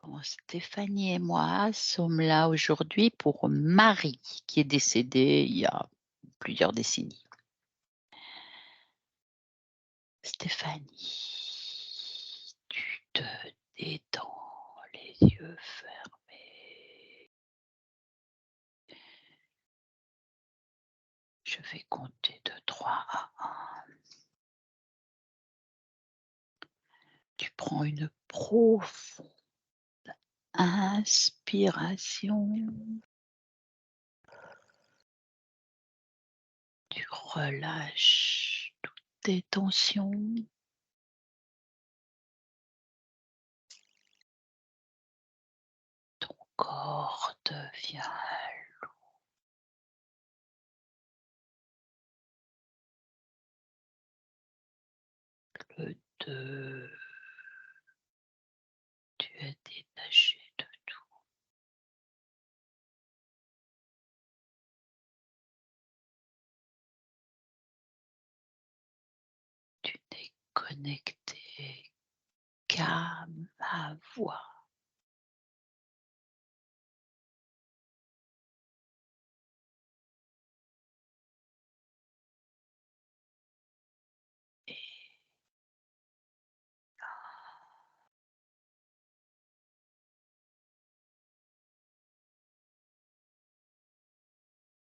Bon, Stéphanie et moi sommes là aujourd'hui pour Marie, qui est décédée il y a plusieurs décennies. Stéphanie, tu te détends, les yeux fermés. Je vais compter de 3 à 1. Tu prends une profonde inspiration. Tu relâches toutes tes tensions. Ton corps devient le 2. Tu es détaché de tout. Tu n'es connecté qu'à ma voix.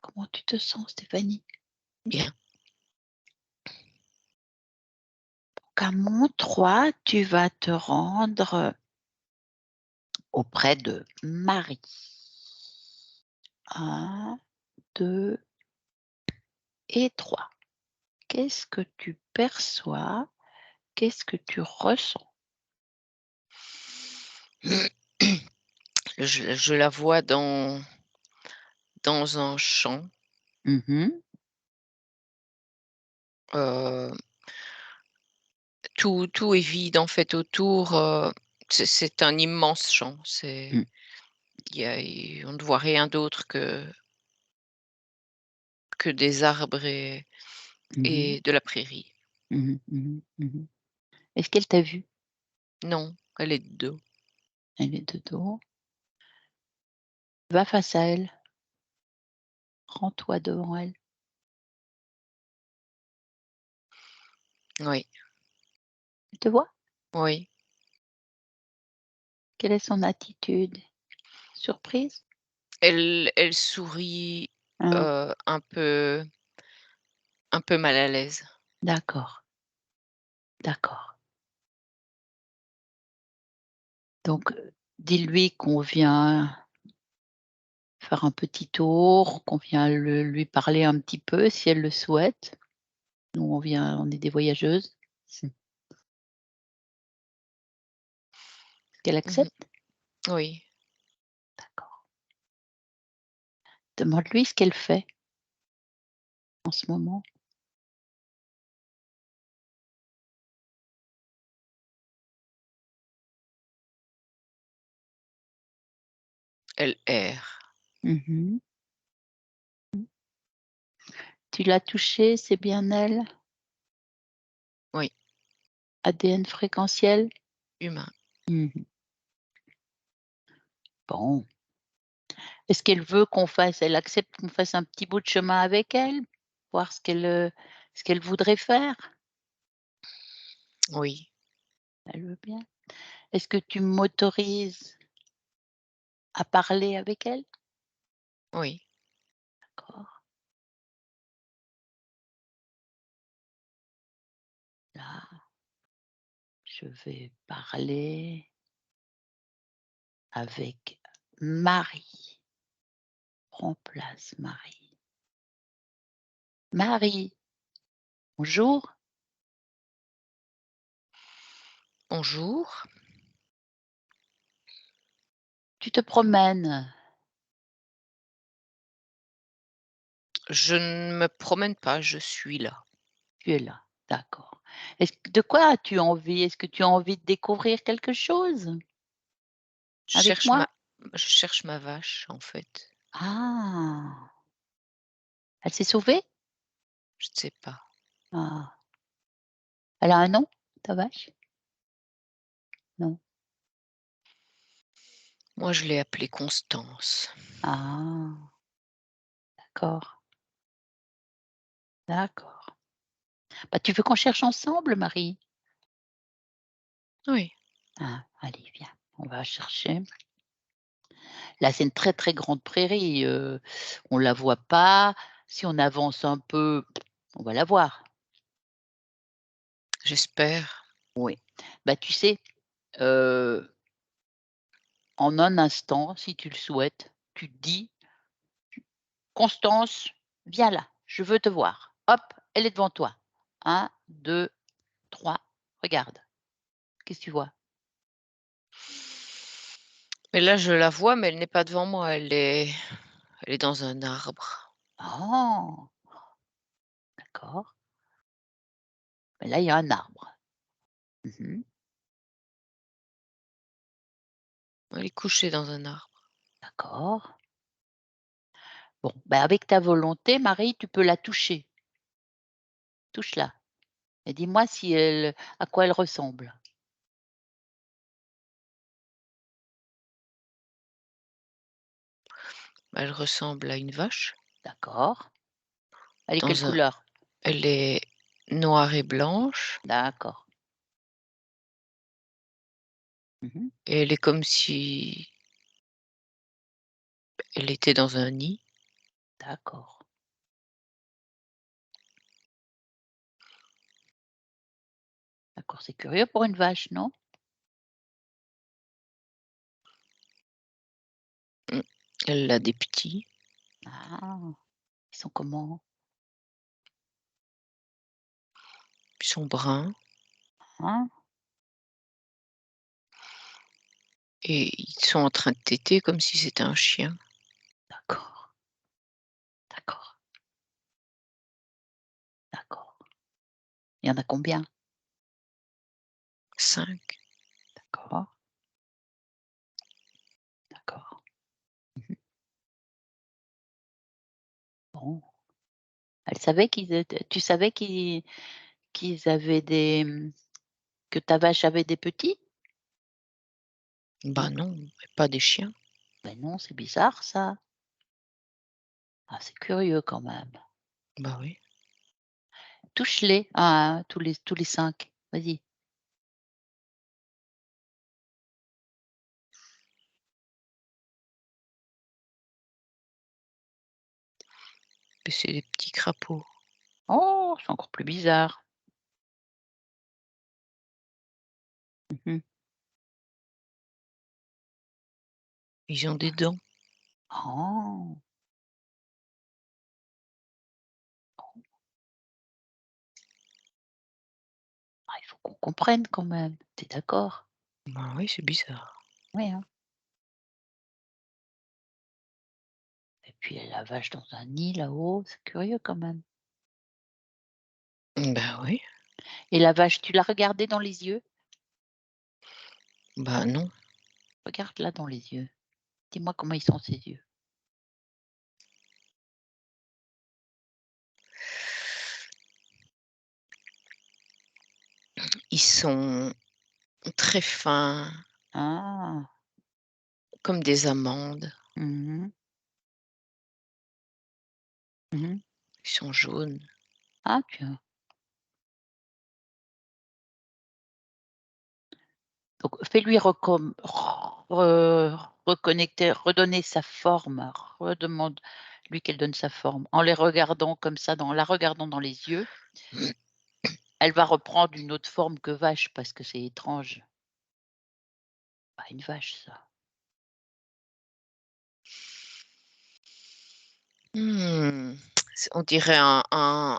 Comment tu te sens, Stéphanie? Bien. Donc à mon 3, tu vas te rendre auprès de Marie. 1, 2 et 3. Qu'est-ce que tu perçois? Qu'est-ce que tu ressens? Je la vois dans un champ, Mmh. heu, tout est vide en fait autour, c'est un immense champ. Mmh. On ne voit rien d'autre que des arbres Mmh. et de la prairie. Mmh mh. Mmh. Est-ce qu'elle t'a vu? Non, elle est de dos. Elle est de dos. Va face à elle. Rends-toi devant elle. Oui, Elle te voit? oui. Quelle est son attitude? Surprise? Elle sourit, Hein? un peu mal à l'aise. D'accord, d'accord. Donc, dis-lui qu'on vient faire un petit tour, qu'on vient lui parler un petit peu si elle le souhaite. Nous, on est des voyageuses. Est-ce qu'elle Mmh. accepte? Oui, D'accord. Demande-lui ce qu'elle fait en ce moment. elle erre. Mmh. Tu l'as touchée, c'est bien elle? Oui, ADN fréquentiel? humain. Mmh. Bon. Est-ce qu'elle veut elle accepte qu'on fasse un petit bout de chemin avec elle? Voir ce qu'elle voudrait faire? Oui, Elle veut bien. Est-ce que tu m'autorises à parler avec elle? oui. D'accord. Là, je vais parler avec Marie. Prends place, Marie. Marie, bonjour. Bonjour. Tu te promènes? Je ne me promène pas, je suis là. Tu es là, d'accord. De quoi as-tu envie? Est-ce que tu as envie de découvrir quelque chose Je avec cherche moi? je cherche ma vache, en fait. Ah! Elle s'est sauvée? Je ne sais pas. Ah. Elle a un nom, ta vache? Non? Moi, je l'ai appelée Constance. Ah, d'accord, d'accord. Bah, tu veux qu'on cherche ensemble, Marie? Oui, Ah, allez, viens, on va chercher. Là, c'est une très, très grande prairie, on la voit pas. Si on avance un peu, on va la voir. j'espère. Oui. Bah, tu sais, heu, en un instant, si tu le souhaites, tu te dis: «Constance, viens là, je veux te voir». Hop, elle est devant toi. Un, deux, trois, regarde. Qu'est-ce que tu vois? Mais là, je la vois, mais elle n'est pas devant moi, elle est dans un arbre. Oh! D'accord. Bah, là, il y a un arbre. Mmh. Elle est couchée dans un arbre. D'accord. Bon, bah, avec ta volonté, Marie, tu peux la toucher. Touche-la et dis-moi si elle à quoi elle ressemble. Elle ressemble à une vache D'accord. Elle est quelle dans un couleur? elle est noire et blanche D'accord. Mmh. et elle est comme si elle était dans un nid. D'accord. D'accord, c'est curieux pour une vache, non? Mmh. Elle a des petits, Ah, ils sont comment? ils sont bruns Hein? et ils sont en train de téter comme si c'était un chien. D'accord, d'accord, d'accord. Il y en a combien? 5. D'accord, d'accord. Mmh. Bon, elle savait qu'ils étaient tu savais qu'ils avaient des, que ta vache avait des petits? Bah Non? non, pas des chiens. Ben non, c'est bizarre ça. Ah, c'est curieux quand même. Bah oui. Touche-les un à un, tous les 5. Vas-y. Mais c'est des petits crapauds. Oh, c'est encore plus bizarre. Mmh. Ils ont des dents. Oh! Ah, il faut qu'on comprenne quand même. Tu es d'accord? Bah oui, c'est bizarre. Oui, hein. Et puis la vache dans un nid là-haut, c'est curieux quand même. Bah oui. Et la vache, tu l'as regardée dans les yeux? Bah non. Regarde-la dans les yeux. Dis-moi comment ils sont ses yeux. Ils sont très fins, Ah! comme des amandes. Mmh mh. Mmh. Ils sont jaunes. Ah tiens. Donc fais-lui reconnecter, redonner sa forme, redemande-lui qu'elle donne sa forme. En les regardant comme ça, en la regardant dans les yeux, elle va reprendre une autre forme que vache parce que c'est étrange. Pas une vache ça. Mmh. On dirait un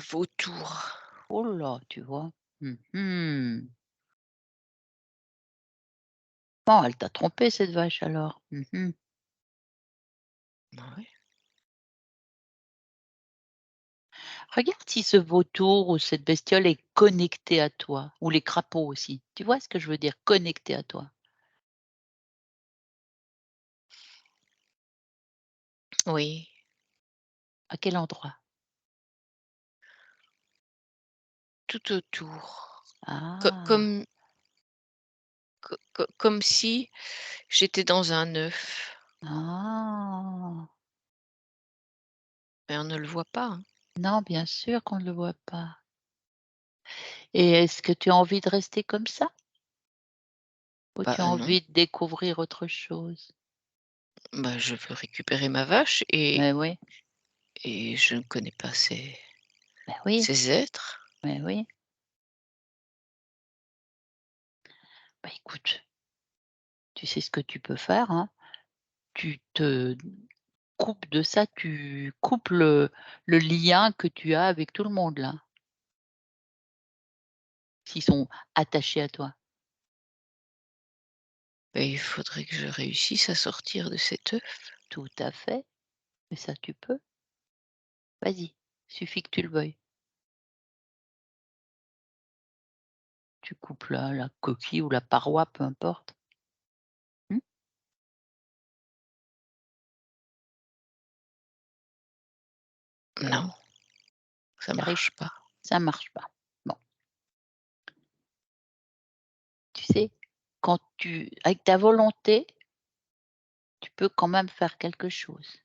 vautour. Oh là, tu vois? Mmh. Bon, elle t'a trompé cette vache alors. Mmh. Bah oui. Regarde si ce vautour ou cette bestiole est connectée à toi, ou les crapauds aussi. Tu vois ce que je veux dire? Connecté à toi. Oui, À quel endroit? tout autour. Co Ah! comme comme si j'étais dans un œuf, Ah! mais on ne le voit pas, hein. Non, bien sûr qu'on ne le voit pas. Et est-ce que tu as envie de rester comme ça? Ou Bah, tu as non, envie de découvrir autre chose? bah, je veux récupérer ma vache Mais oui, et je ne connais pas ben oui, ces êtres. mais oui. Bah, écoute, tu sais ce que tu peux faire, hein? Tu te coupes de ça, tu coupes le lien que tu as avec tout le monde là, s'ils sont attachés à toi. Et il faudrait que je réussisse à sortir de cet œuf. Tout à fait, mais ça tu peux. Vas-y, suffit que tu le veuilles. Tu coupes la coquille ou la paroi, peu importe. Mmh, Non, ça tu arrives marche pas. ça marche pas. Bon, tu sais, quand tu avec ta volonté, tu peux quand même faire quelque chose.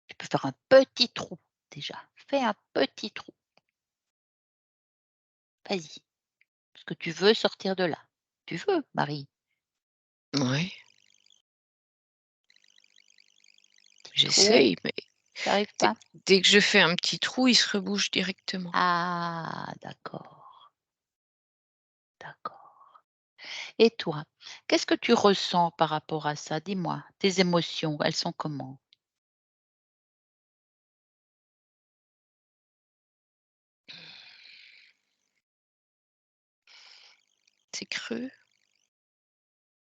Tu peux faire un petit trou déjà. Fais un petit trou. Vas-y, parce que tu veux sortir de là. Tu veux, Marie? Ouais, Petit trou, j'essaye, mais tu arrives dès pas? dès que je fais un petit trou, il se rebouche directement. Ah d'accord, d'accord. Et toi, qu'est-ce que tu ressens par rapport à ça? Dis-moi, tes émotions, elles sont comment? C'est creux,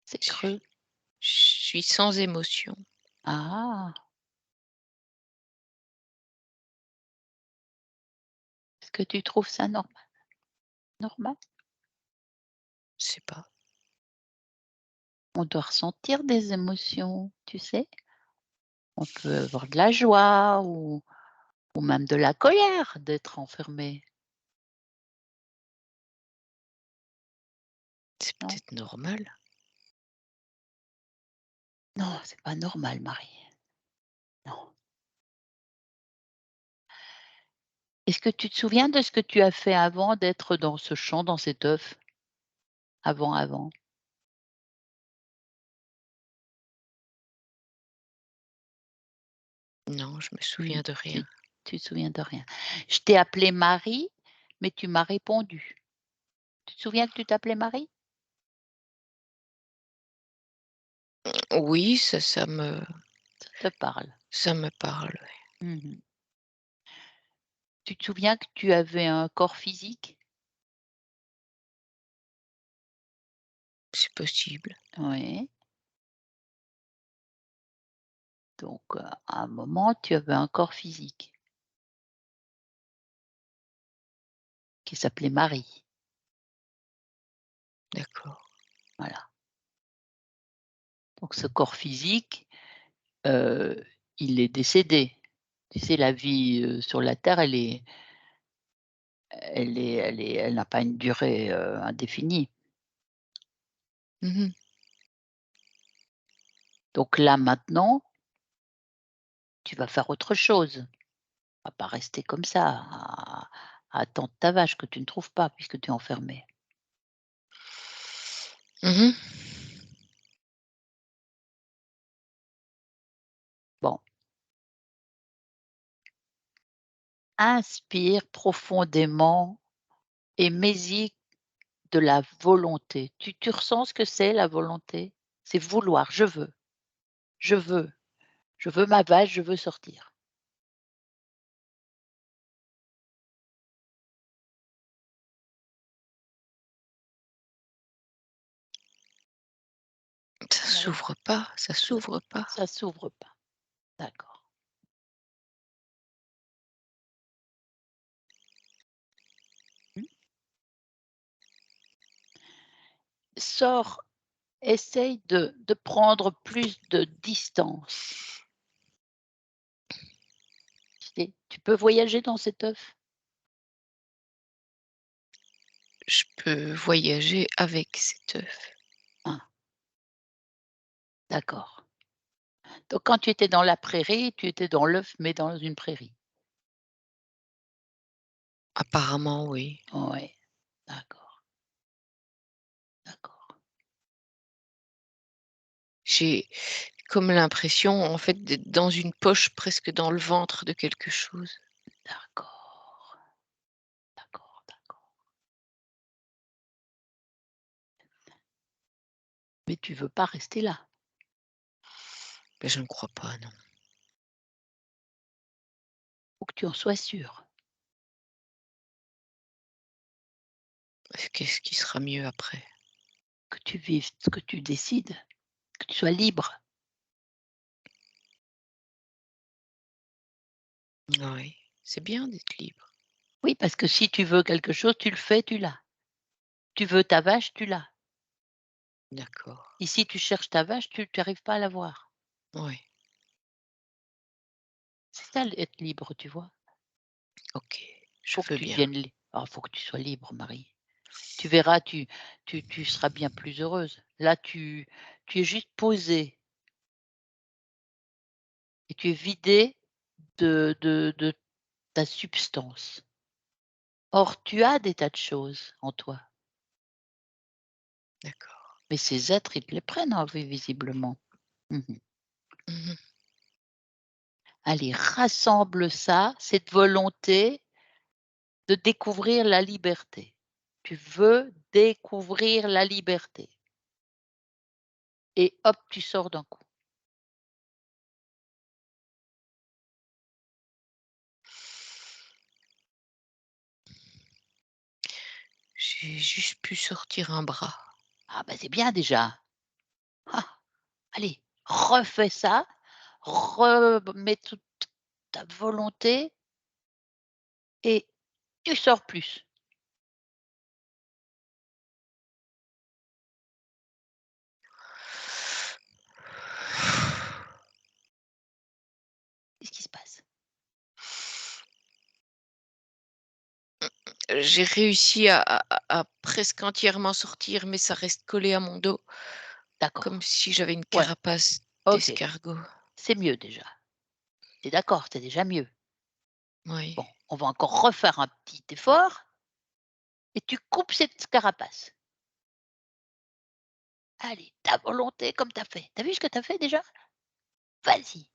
C'est je creux? je suis sans émotion. Ah! Est-ce que tu trouves ça normal? Je sais pas. On doit ressentir des émotions, tu sais? On peut avoir de la joie ou même de la colère d'être enfermé, C'est non? peut-être normal. Non, c'est pas normal, Marie. Non. Est-ce que tu te souviens de ce que tu as fait avant d'être dans ce champ, dans cet œuf? Avant? Non, je me Mmh, souviens de rien. tu te souviens de rien. Je t'ai appelée Marie, mais tu m'as répondu. Tu te souviens que tu t'appelais Marie? Oui, Ça te parle? ça me parle, ouais. Mmh. Tu te souviens que tu avais un corps physique? C'est possible. Oui. Donc, à un moment, tu avais un corps physique qui s'appelait Marie. D'accord. Voilà. Donc ce corps physique, heu, il est décédé. Tu sais, la vie, sur la terre, elle n'a pas une durée, indéfinie. Mmh. Donc là, maintenant, tu vas faire autre chose. Tu vas pas rester comme ça à attendre ta vache que tu ne trouves pas puisque tu es enfermé. Mmh. Bon, inspire profondément et mets-y de la volonté. Tu ressens ce que c'est la volonté? C'est vouloir: je veux, je veux ma vache, je veux sortir. Ça Tu n'arrives s'ouvre pas, ça ça s'ouvre pas. ça s'ouvre pas. D'accord. Mmh. Sors, essaye de prendre plus de distance. Tu sais, tu peux voyager dans cet œuf? je peux voyager avec cet œuf. Ah, d'accord. Donc quand tu étais dans la prairie, tu étais dans l'œuf, mais dans une prairie? Apparemment, oui. Ouais, d'accord, d'accord, J'ai comme l'impression, en fait, d'être dans une poche, presque dans le ventre de quelque chose. d'accord, d'accord, d'accord. Mais tu veux pas rester là? Mais je ne crois pas, non. Faut que tu en sois sûr, Qu'est-ce qui sera mieux après? que tu vives ce que tu décides, que tu sois libre. Oui, c'est bien d'être libre. Oui, parce que si tu veux quelque chose, tu le fais, tu l'as. Tu veux ta vache, tu l'as. D'accord. Ici, tu cherches ta vache, tu arrives pas à l'avoir. Oui, C'est ça être libre, tu vois? OK, je Faut que veux tu bien. deviennes faut que tu sois libre, Marie. Tu verras, tu seras bien plus heureuse. Là, tu es juste posée et tu es vidée de ta substance. Or, tu as des tas de choses en toi, D'accord. mais ces êtres, ils te les prennent en vie visiblement. Mmh. Mmh. Allez, rassemble ça, cette volonté de découvrir la liberté. Tu veux découvrir la liberté et hop, tu sors d'un coup. J'ai juste pu sortir un bras. Ah bah, c'est bien déjà. Ah! Allez, refais ça, remets toute ta volonté et tu sors plus. Qu'est-ce qui se passe? J'ai réussi à presque entièrement sortir, mais ça reste collé à mon dos, comme D'accord. si j'avais une Ouais, carapace OK, d'escargot. c'est mieux déjà. Tu es d'accord, c'est déjà mieux. Oui. Bon, on va encore refaire un petit effort et tu coupes cette carapace. Allez, ta volonté comme tu as fait. Tu as vu ce que tu as fait déjà? Vas-y.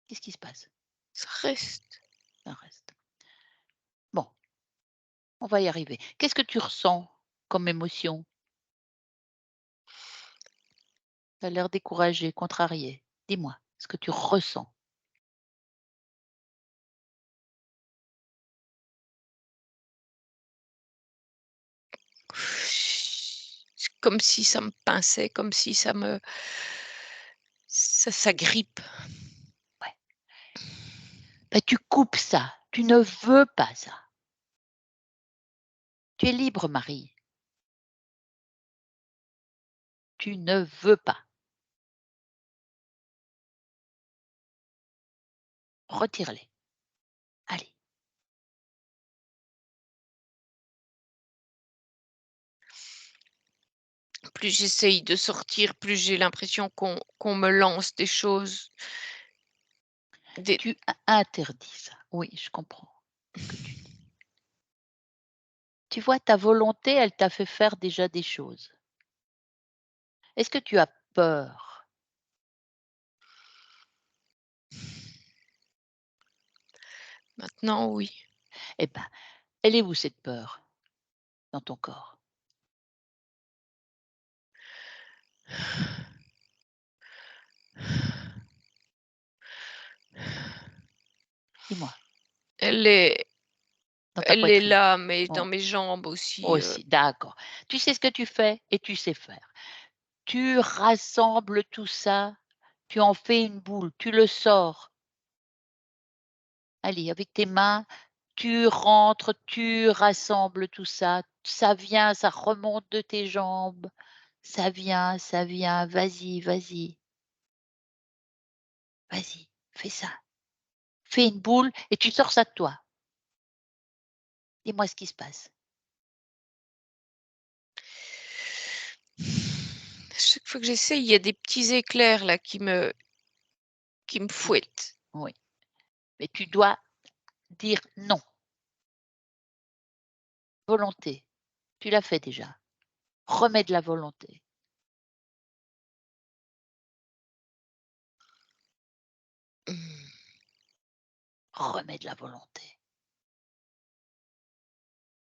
Qu'est-ce qui se passe? Ça reste. Ça reste. Bon, on va y arriver. Qu'est-ce que tu ressens comme émotion? Tu as l'air découragé, contrarié. Dis-moi ce que tu ressens. C'est comme si ça me pinçait, comme si ça grippe. Ouais. Bah, tu coupes ça. Tu ne veux pas ça. Tu es libre, Marie. Tu ne veux pas. Retire-les. Allez. Plus j'essaye de sortir, plus j'ai l'impression qu'on me lance des choses, des Tu interdis ça. Oui, je comprends ce que tu dis. Tu vois, ta volonté, elle t'a fait faire déjà des choses. Est-ce que tu as peur? maintenant oui. Eh ben, elle est où cette peur dans ton corps? Dis-moi, Elle est dans ta elle est poitrine? là, mais dans Ouais, mes jambes aussi, aussi, d'accord. Tu sais ce que tu fais et tu sais faire. Tu rassembles tout ça, tu en fais une boule, tu le sors. Allez, avec tes mains, tu rentres, tu rassembles tout ça. Ça vient, ça remonte de tes jambes. Ça vient, vas-y, vas-y. Vas-y, fais ça. Fais une boule et tu sors ça de toi. Dis-moi ce qui se passe. Chaque fois que j'essaye, il y a des petits éclairs là qui me Qui fouettent. Oui, mais tu dois dire non. Volonté. Tu l'as fait déjà. Remets de la volonté. Mmh. Remets de la volonté.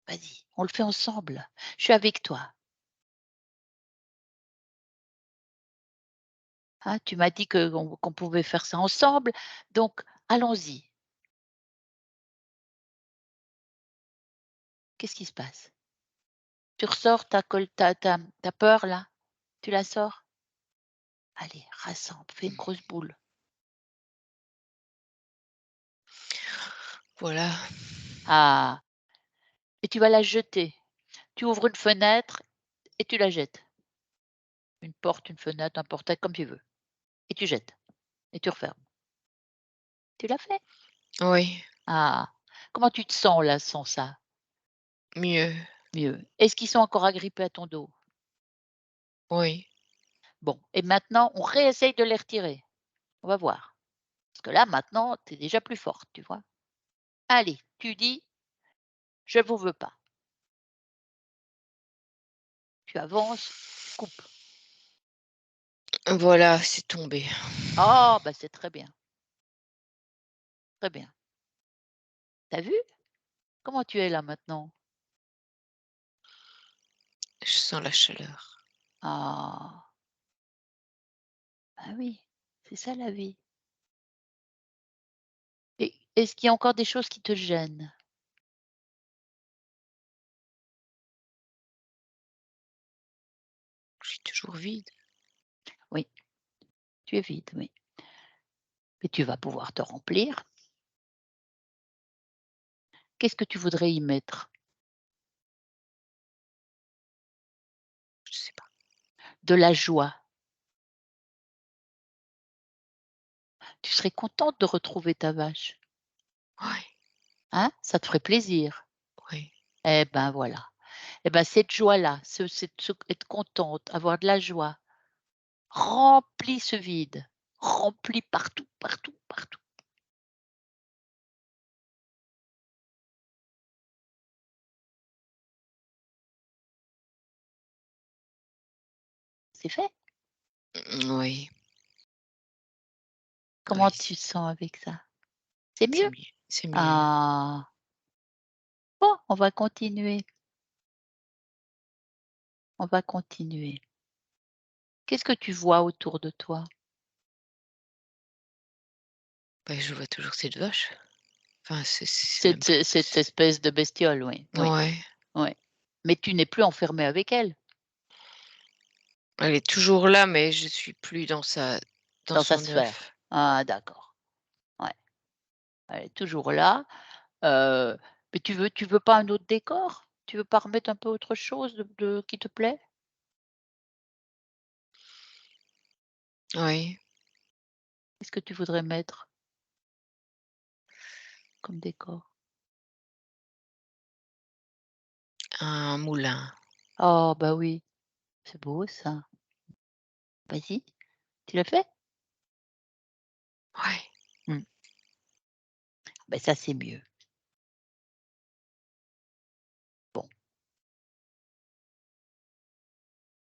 Vas-y, on le fait ensemble. Je suis avec toi. Hein, tu m'as dit que qu'on pouvait faire ça ensemble, donc allons-y. Qu'est-ce qui se passe? Tu ressors ta peur là? Tu la sors? Allez, rassemble, fais une grosse boule. Voilà. Ah, et tu vas la jeter. Tu ouvres une fenêtre et tu la jettes. Une porte, une fenêtre, un portail, comme tu veux. Et tu jettes et tu refermes. Tu l'as fait? Oui, Ah, comment tu te sens là sans ça? mieux. Mieux. Est-ce qu'ils sont encore agrippés à ton dos? Oui. Bon, et maintenant on réessaye de les retirer. On va voir. Parce que là maintenant, tu es déjà plus forte, tu vois? Allez, tu dis: «Je vous veux pas». Tu avances, tu coupes. Voilà, c'est tombé. Ah, bah, c'est très bien, très bien. Tu as vu? Comment tu es là maintenant? Je sens la chaleur. Ah, bah, oui, c'est ça la vie. Et est-ce qu'il y a encore des choses qui te gênent? Je suis toujours vide. Oui, tu es vide, oui. Mais tu vas pouvoir te remplir. Qu'est-ce que tu voudrais y mettre? Je sais pas. De la joie. Tu serais contente de retrouver ta vache, Oui, hein? Ça te ferait plaisir. oui. Eh ben, voilà. Eh ben, cette joie-là, ce être contente, avoir de la joie, remplis ce vide. Remplis partout, partout, partout. C'est fait? Oui, Comment oui, tu te sens avec ça? C'est c'est mieux? mieux, c'est mieux. Ah! Bon, on va continuer, on va continuer. Qu'est-ce que tu vois autour de toi? Bah, je vois toujours cette vache. Enfin, c'est même Cette plus espèce de bestiole, oui, oui, ouais, oui. Mais tu n'es plus enfermée avec elle, elle est toujours là, mais je suis plus dans dans sa son sphère? œuf. Ah d'accord, ouais, elle est toujours là, heu, mais tu veux pas un autre décor? Tu veux pas remettre un peu autre chose de qui te plaît? Oui, Qu'est-ce que tu voudrais mettre comme décor? un moulin. Oh bah oui, c'est beau ça. Vas-y, tu l'as fait? Ouais, Mmh. Bah ça, c'est mieux. Bon.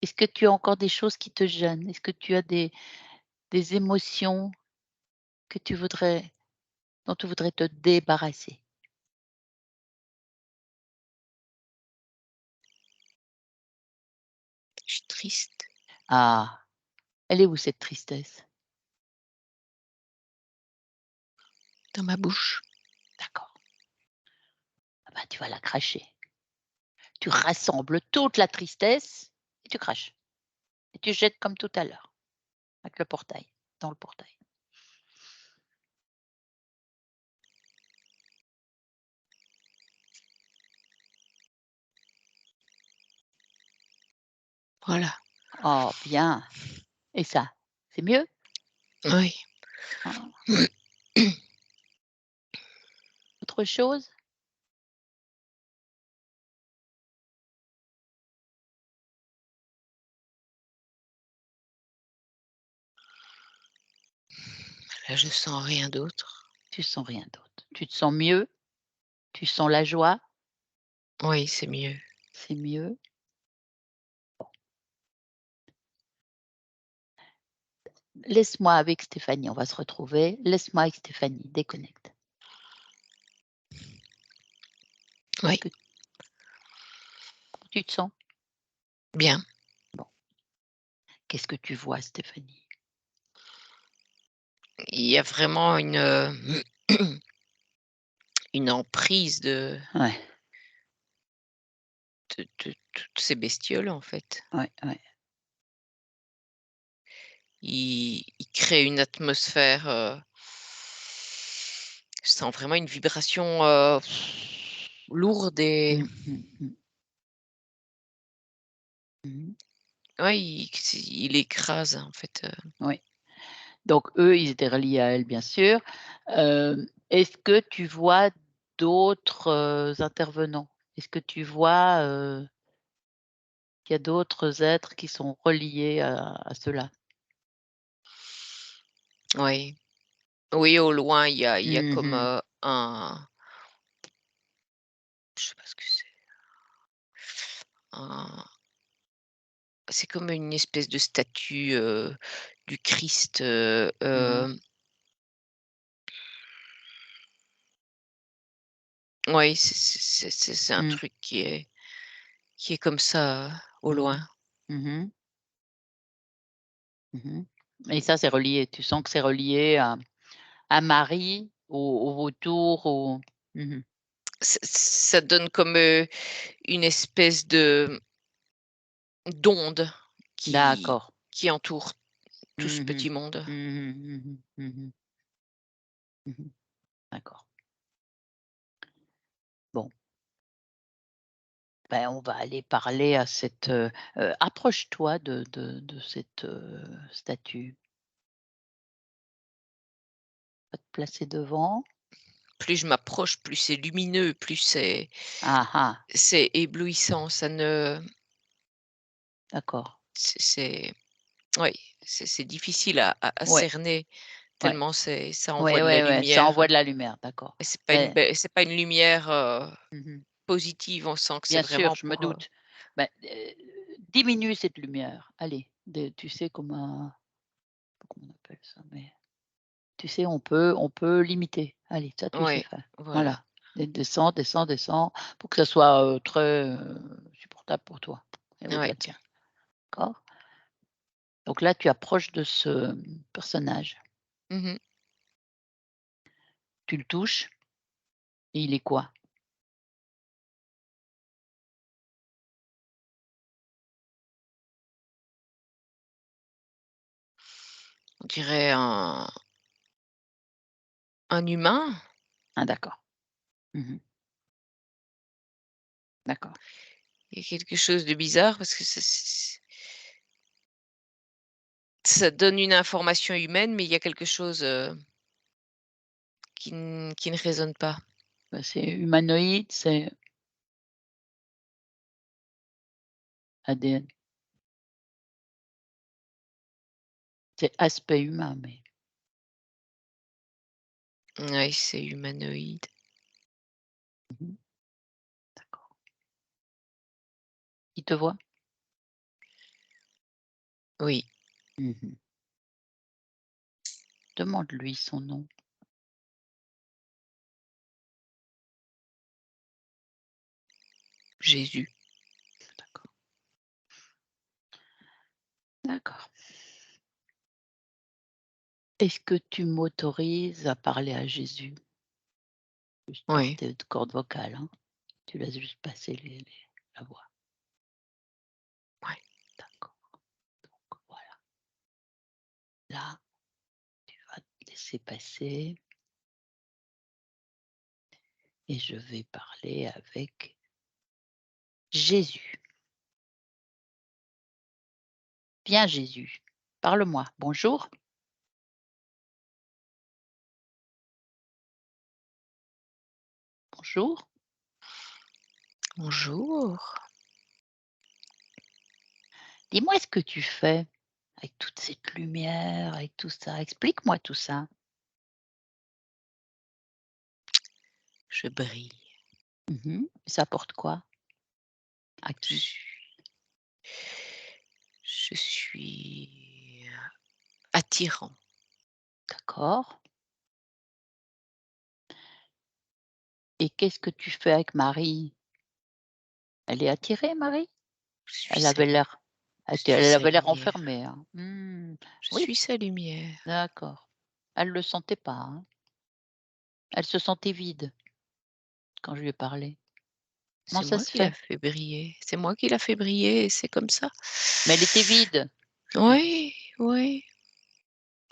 Est-ce que tu as encore des choses qui te gênent? Est-ce que tu as des émotions que tu voudrais dont tu voudrais te débarrasser? je suis triste Ah, elle est où cette tristesse? dans ma bouche. D'accord. Ah bah, tu vas la cracher. Tu rassembles toute la tristesse et tu craches et tu jettes comme tout à l'heure avec le portail, dans le portail. Voilà. Oh bien, et ça, c'est mieux? Oui, Ah autre chose? Là, je sens rien d'autre. Tu sens rien d'autre. Tu te sens mieux? Tu sens la joie? Oui, c'est mieux. C'est mieux? Laisse-moi avec Stéphanie, on va se retrouver. Laisse-moi avec Stéphanie, déconnecte. Est-ce Oui, que tu te sens? bien. Bon. Qu'est-ce que tu vois, Stéphanie? Il y a vraiment une, une emprise Ouais, de toutes ces bestioles, en fait. ouais, ouais. Il crée une atmosphère, je sens vraiment une vibration, lourde et Mmh, mmh, mmh. Mmh. ouais, il écrase, en fait, Oui. Donc eux, ils étaient reliés à elle, bien sûr. Est-ce que tu vois d'autres, intervenants? Est-ce que tu vois, qu'il y a d'autres êtres qui sont reliés à ceux-là? oui. Oui, au loin, il y a Mmh comme, mh. je sais pas ce que un c'est comme une espèce de statue, du Christ, Mmh. ouais, c'est un Mmh. truc qui est comme ça, au Mmh. loin. Mmh mh. Mmh. Et ça, c'est relié, tu sens que c'est relié à Marie, au vautour, au mmh. Ça donne comme, une espèce de d'onde qui D'accord. qui entoure tout ce Mmh mh. petit monde. Mmh mh. Mmh. Mmh. Mmh. D'accord. Bon, ben, on va aller parler à cette, approche-toi de cette, statue. Va te placer devant. Plus je m'approche, plus c'est lumineux, plus Ah ah, c'est éblouissant. Ça ne d'accord. c'est oui, c'est difficile à Ouais, cerner ouais. tellement ça envoie Ouais, de la ouais, ouais, ça lumière envoie de la lumière, d'accord. et Mais c'est pas une lumière, mmh. positive. On sent que c'est Bien sûr, vraiment je me pour, doute. Ben, diminue cette lumière. Allez, tu sais comment on appelle ça? Mais tu sais, on peut limiter. Allez, ça tu sais ouais, faire. voilà, Voilà. Descends, descends, descends pour que ça soit, très, supportable pour toi et ouais. au-delà de tien. D'accord? Donc là, tu approches de ce, personnage. Mmh. Tu le touches et il est quoi? On dirait un humain. Ah d'accord. Mmh. D'accord. Il y a quelque chose de bizarre parce que ça donne une information humaine, mais il y a quelque chose, qui ne résonne pas. Bah, c'est humanoïde, c'est ADN. C'est aspect humain, mais Oui, c'est humanoïde. mmh, d'accord. Il te voit? Oui, Mmh. Demande-lui son nom. Jésus. D'accord. D'accord. Est-ce que tu m'autorises à parler à Jésus? Juste par Oui, tes cordes vocales, hein? Tu laisses juste passer la voix. ouais. D'accord. Donc voilà. Là, tu vas te laisser passer et je vais parler avec Jésus. Viens Jésus, parle-moi. Bonjour. Bonjour. Bonjour. Dis-moi ce que tu fais avec toute cette lumière, avec tout ça? Explique-moi tout ça. Je brille. Mmh. Ça apporte quoi? À Je qui? suis je suis, attirant. D'accord. Et qu'est-ce que tu fais avec Marie? Elle est attirée, Marie? Je suis Elle sa avait l'air je suis elle sa avait l'air lumière. enfermée, hein. Mmh. Je Oui, suis sa lumière. d'accord. Elle le sentait pas, hein? Elle se sentait vide quand je lui ai parlé. Comment C'est ça moi se qui l'a fait? fait briller. C'est moi qui l'a fait briller et c'est comme ça. Mais elle était vide, je te dis. Oui, oui.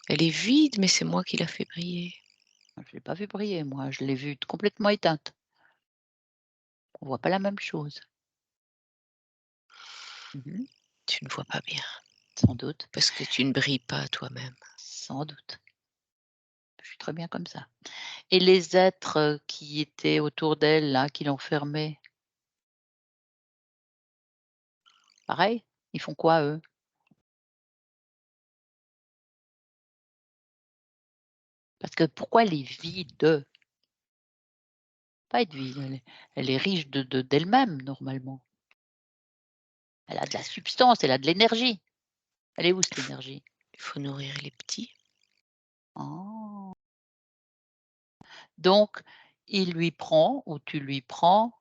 Elle est vide, mais c'est moi qui l'a fait briller. Je l'ai pas vue briller moi, je l'ai vue complètement éteinte. On voit pas la même chose. Mmh. Tu ne vois pas bien, Sans doute, parce que tu ne brilles pas toi-même. sans doute. Je suis très bien comme ça. Et les êtres, qui étaient autour d'elle là, qui l'enfermaient, pareil? Ils font quoi eux? Parce que pourquoi elle est vide? Pas être vide, elle est riche d'elle-même normalement. Elle a de la substance, elle a de l'énergie. Elle est où Il cette faut énergie? il faut nourrir les petits. Oh! Donc il lui prend ou tu lui prends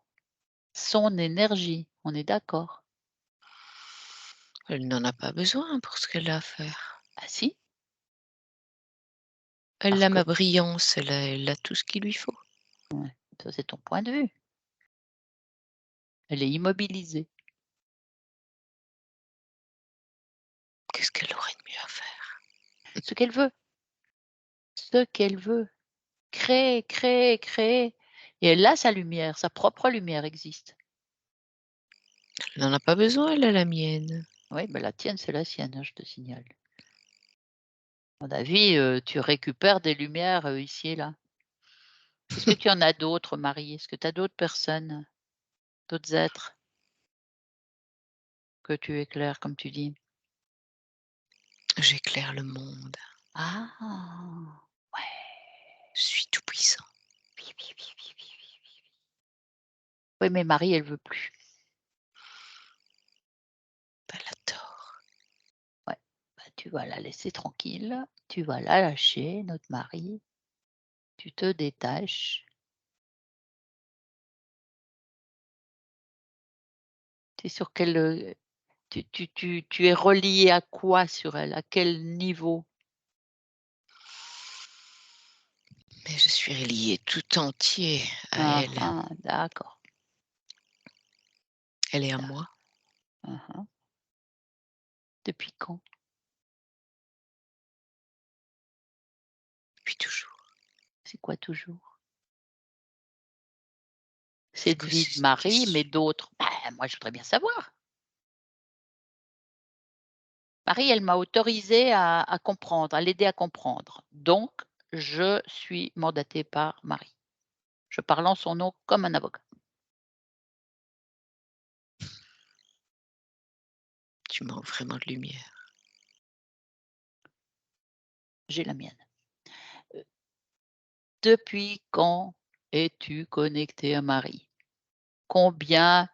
son énergie, on est d'accord? Elle n'en a pas besoin pour ce qu'elle a à faire. Ah si, Elle parce a que ma brillance, elle a tout ce qu'il lui faut. ouais, ça c'est ton point de vue. Elle est immobilisée. Qu'est-ce qu'elle aurait de mieux à faire? Ce qu'elle veut, ce qu'elle veut. Créer, créer, créer et elle a sa lumière, sa propre lumière existe. Elle n'en a pas besoin, elle a la mienne. Oui, bah, la tienne, c'est la sienne, hein, je te signale. À mon avis, tu récupères des lumières, ici et là. Est-ce que tu en as d'autres, Marie? Est-ce que tu as d'autres personnes, d'autres êtres que tu éclaires, comme tu dis? J'éclaire le monde. Ah! Ouais. Je suis tout puissant. Oui, oui, oui, oui, oui, oui, oui. Oui, mais Marie, elle veut plus. Elle a tort. Ouais, bah, tu vas la laisser tranquille, tu vas la lâcher, notre Marie, tu te détaches. Tu es sur quel, tu es relié à quoi sur elle? À quel niveau? Mais je suis relié tout entier à Ah elle. ah, d'accord, Elle est à d'ac moi hein, hein. Depuis quand? depuis toujours. C'est quoi toujours? Est-ce Cette que vie de c'est une Marie, question? mais d'autres? Bah, moi, je voudrais bien savoir. Marie, elle m'a autorisée à comprendre, à l'aider à comprendre. Donc je suis mandatée par Marie. Je parle en son nom comme un avocat. Tu manques vraiment de lumière. J'ai la mienne. Heu, Depuis quand es-tu connectée à Marie? Combien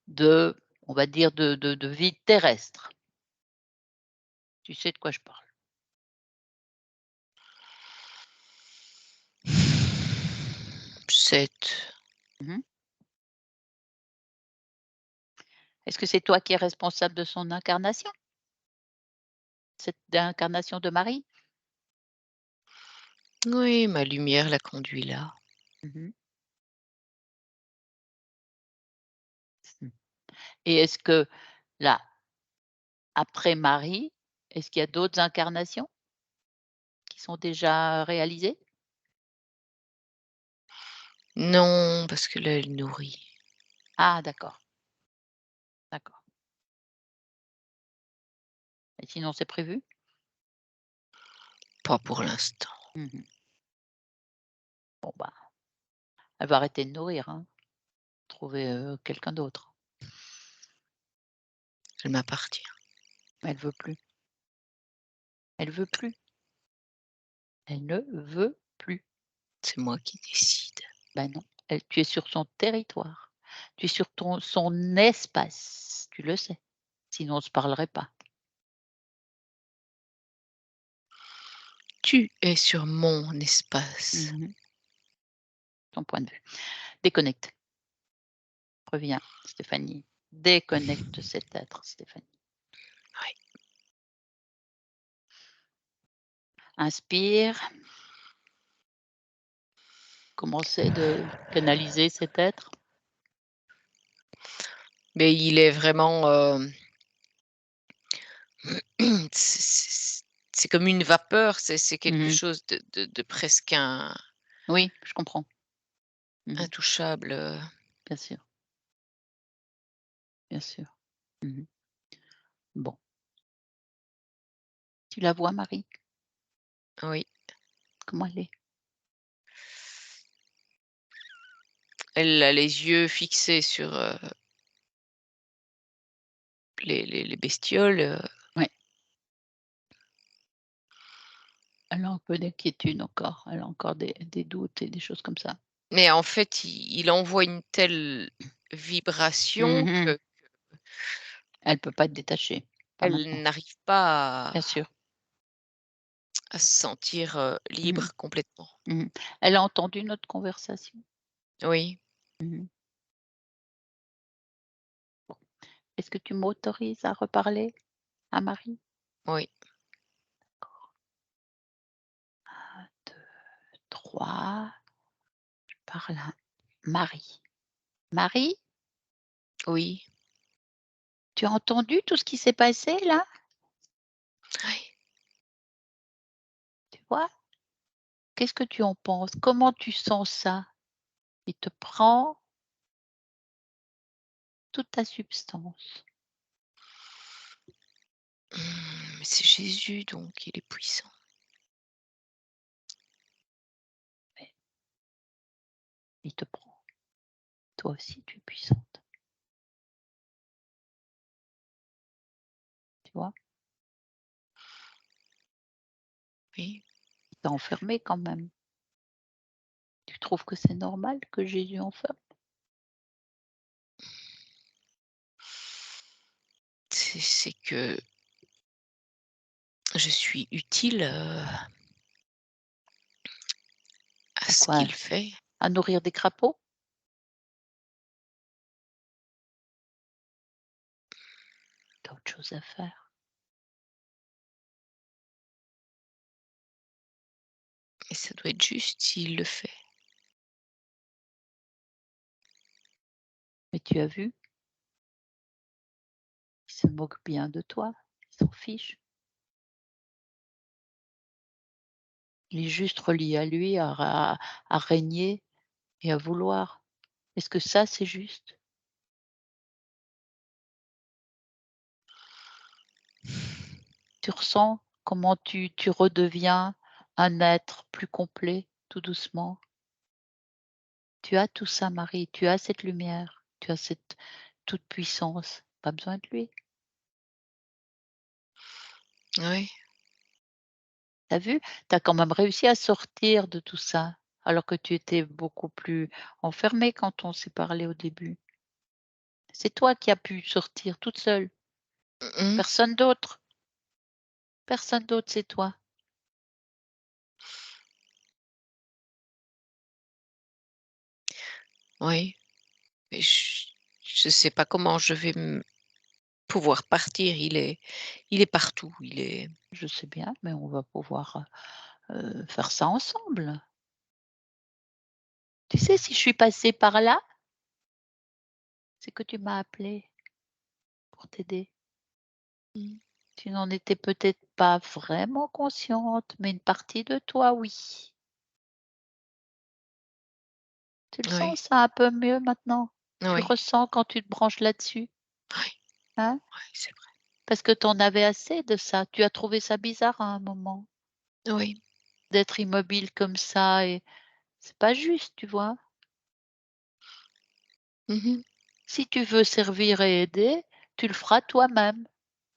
de, on va dire, de vie terrestre? Tu sais de quoi je parle. 7. Mmh. Est-ce que c'est toi qui es responsable de son incarnation? Cette incarnation de Marie? Oui, ma lumière l'a conduit là. Mmh. Mmh. Et est-ce que là, après Marie, est-ce qu'il y a d'autres incarnations qui sont déjà réalisées? Non, parce que là, elle nourrit. Ah d'accord, d'accord. Et sinon c'est prévu? Pas pour l'instant. Mmh. Bon bah, Elle va arrêter de nourrir, hein, trouver, quelqu'un d'autre. Elle m'appartient. Elle veut plus, elle veut plus, elle ne veut plus. C'est moi qui décide. Ben non, tu es sur son territoire. Tu es sur son espace, tu le sais, sinon on se parlerait pas. Tu es sur mon espace. Mmh. Ton point de vue. Déconnecte, reviens Stéphanie, déconnecte de cet être Stéphanie. Oui. Inspire, commencez de canaliser cet être. Mais il est vraiment, c'est comme une vapeur, c'est quelque Mmh. chose de presque Oui, je comprends. Mmh. intouchable, Bien sûr, bien sûr. Mmh. Bon, tu la vois Marie? oui. Comment elle est? Elle a les yeux fixés sur, les bestioles, Ouais, elle a un peu d'inquiétude encore, elle a encore des doutes et des choses comme ça. mais en fait, il envoie une telle vibration Mmh. qu'elle Elle peut pas être détachée, pas maintenant. n'arrive pas Bien sûr. à se sentir, Mmh. libre complètement. Mmh. Elle a entendu notre conversation? Oui, Mmh. Bon. Est-ce que tu m'autorises à reparler à Marie? oui, D'accord. 1, 2, 3, je parle à Marie. Marie, oui, tu as entendu tout ce qui s'est passé là? oui. Tu vois? Qu'est-ce que tu en penses? Comment tu sens ça? Il te prend toute ta substance. Mais c'est Jésus, donc il est puissant. Mais il te prend. Toi aussi, tu es puissante. Tu vois? Oui. Il t'a enfermée quand même. Tu trouves que c'est normal que Jésus enferme? C'est que je suis utile, à À ce quoi? qu'il fait À nourrir des crapauds? Tu as autre chose à faire. et ça doit être juste s'il le fait. Mais tu as vu? Il se moque bien de toi. Il s'en fiche. Il est juste relié à lui, à régner et à vouloir. Est-ce que ça, c'est juste? Tu ressens comment tu redeviens un être plus complet, tout doucement? Tu as tout ça, Marie, tu as cette lumière, tu as cette toute puissance. Pas besoin de lui. Oui, Tu as vu? Tu as quand même réussi à sortir de tout ça, alors que tu étais beaucoup plus enfermée quand on s'est parlé au début. C'est toi qui as pu sortir toute seule, mmh mh, personne d'autre. Personne d'autre, c'est toi. oui, mais je sais pas comment je vais pouvoir partir. Il est partout, il est Je sais bien, mais on va pouvoir, faire ça ensemble. Tu sais, si je suis passée par là, c'est que tu m'as appelée pour t'aider. mmh, Tu n'en étais peut-être pas vraiment consciente, mais une partie de toi, oui. Tu le oui, sens ça un peu mieux maintenant? Tu oui, ressens quand tu te branches là-dessus, oui, hein? oui, c'est vrai. Parce que tu en avais assez de ça. Tu as trouvé ça bizarre à un moment, Oui, d'être immobile comme ça et c'est pas juste, tu vois? Mmh. Si tu veux servir et aider, tu le feras toi-même,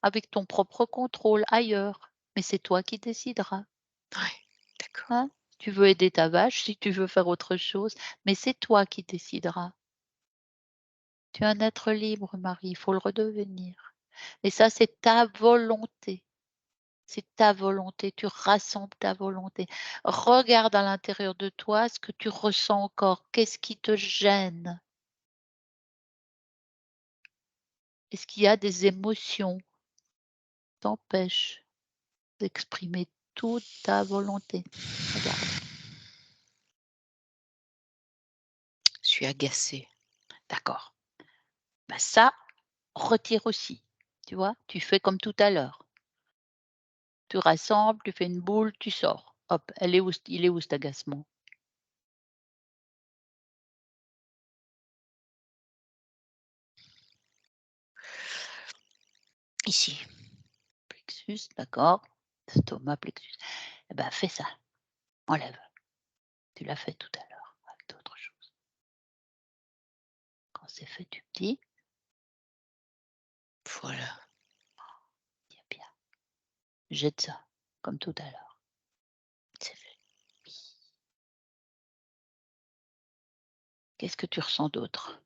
avec ton propre contrôle ailleurs, mais c'est toi qui décideras, Ouais, d'accord. hein. Si tu veux aider ta vache, si tu veux faire autre chose, mais c'est toi qui décideras. Tu es un être libre, Marie, il faut le redevenir. Et ça, c'est ta volonté. C'est ta volonté, tu rassembles ta volonté. Regarde à l'intérieur de toi ce que tu ressens encore. Qu'est-ce qui te gêne? Est-ce qu'il y a des émotions qui t'empêchent d'exprimer toute ta volonté? Regarde. Je suis agacée. D'accord. Bah ça, retire aussi. Tu vois? Tu fais comme tout à l'heure. Tu rassembles, tu fais une boule, tu sors. Hop, elle est où il est où cet agacement? Ici. Plexus, d'accord. Estomac, plexus. Eh ben, fais ça. Enlève. Tu l'as fait tout à l'heure avec d'autres choses. Quand c'est fait, tu me dis: Voilà. «Tiens bien, jette ça, comme tout à l'heure». C'est fait. Oui. Qu'est-ce que tu ressens d'autre?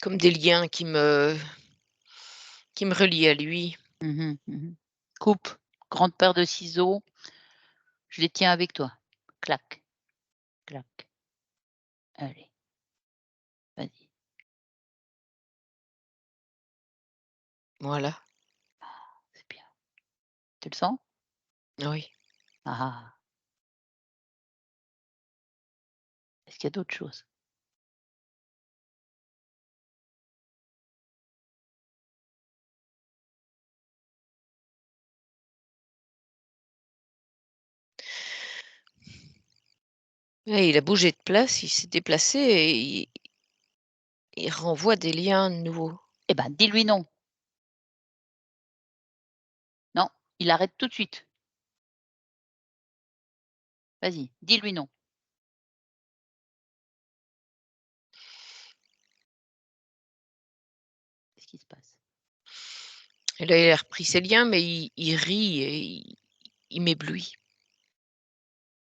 Comme des liens qui me relient à lui. Mmh mh. Mmh. Coupe, grande paire de ciseaux, je les tiens avec toi. Clac, clac. Allez, vas-y. Voilà. C'est bien. Tu le sens? Oui. Ah ah. Est-ce qu'il y a d'autres choses? Ouais, il a bougé de place, il s'est déplacé et il renvoie des liens nouveaux. Eh ben, dis-lui non. Non, il arrête tout de suite. Vas-y, dis-lui non. Qu'est-ce qui se passe? Et là, il a repris ses liens, mais il rit et il m'éblouit.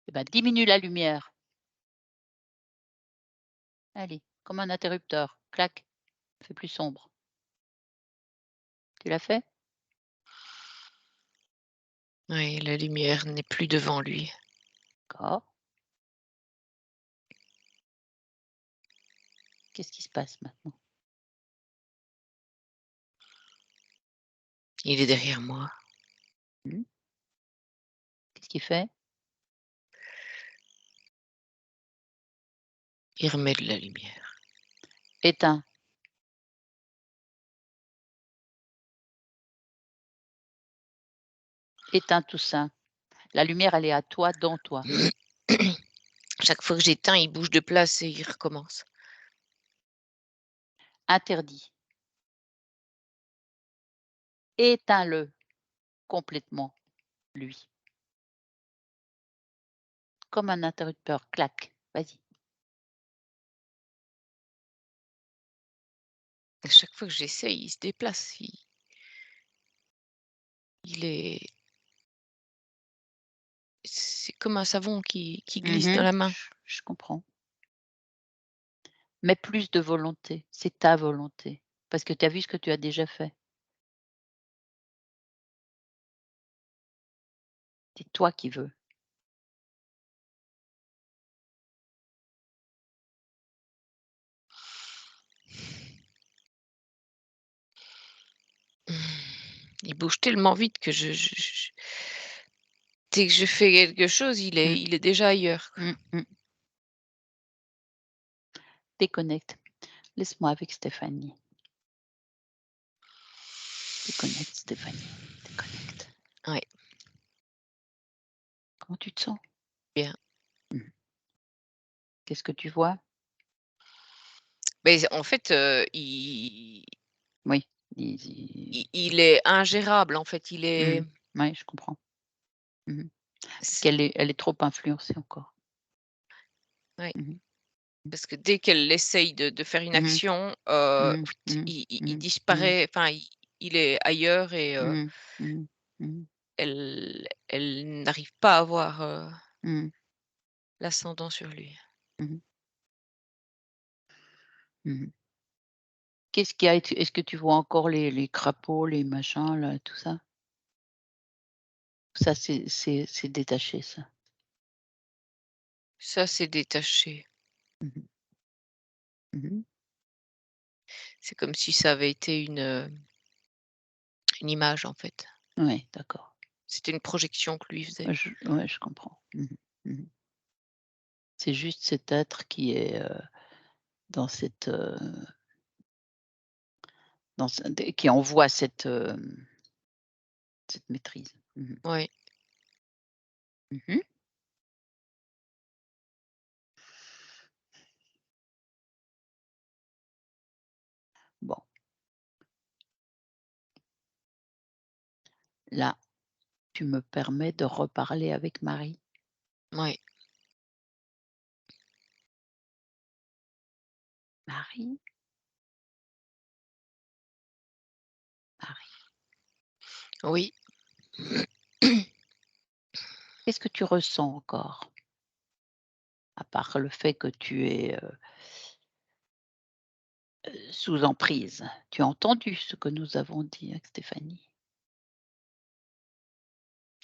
Eh ben, diminue la lumière. Allez, comme un interrupteur. Clac, fais plus sombre. Tu l'as fait? Oui, la lumière n'est plus devant lui. D'accord. Qu'est-ce qui se passe maintenant? Il est derrière moi. Mmh. Qu'est-ce qu'il fait? Il remet de la lumière. Éteins, éteins tout ça. La lumière, elle est à toi, dans toi. Chaque fois que j'éteins, il bouge de place et il recommence. Interdit. Éteins-le complètement, lui. Comme un interrupteur. Clac. Vas-y. À chaque fois que j'essaye, il se déplace. Il est c'est comme un savon qui glisse dans Mmh. la main. Je comprends. Mais plus de volonté. C'est ta volonté. Parce que tu as vu ce que tu as déjà fait. C'est toi qui veux. Il bouge tellement vite que dès que je fais quelque chose, Mmh. il est déjà ailleurs, quoi. Mmh mh. Déconnecte. Laisse-moi avec Stéphanie. Déconnecte, Stéphanie. Déconnecte. Ouais, Comment tu te sens? bien. Mmh. Qu'est-ce que tu vois? Mais en fait, il Oui, ils il est ingérable, en fait, il est mmh, ouais, je comprends. Mmh. Parce c qu'elle est trop influencée encore. ouais, Mmh mh. parce que dès qu'elle essaye de faire une Mmh. action, Mmh. Mmh. il Mmh. Mmh. disparaît, enfin, il est ailleurs et Mmh. Mmh. Mmh. elle n'arrive pas à avoir, Mmh. l'ascendant sur lui. Mmh. Mmh. Qu'est-ce qu'il y a? Est-ce que tu vois encore les crapauds, les machins là, tout ça? Ça c'est détaché ça? Ça, c'est détaché. Mmh mh. Mmh. C'est comme si ça avait été une image, en fait. Ouais, d'accord. C'était une projection que lui faisait. Ouais, je comprends. Mmh mh. Mmh. C'est juste cet être qui est, dans cette, dans ce d qui envoie cette, cette maîtrise. Mmh mh. Oui, Mmh. Bon, là, tu me permets de reparler avec Marie? oui, Marie, Marie, oui. qu'est-ce que tu ressens encore? À part le fait que tu es, sous emprise. Tu as entendu ce que nous avons dit avec Stéphanie,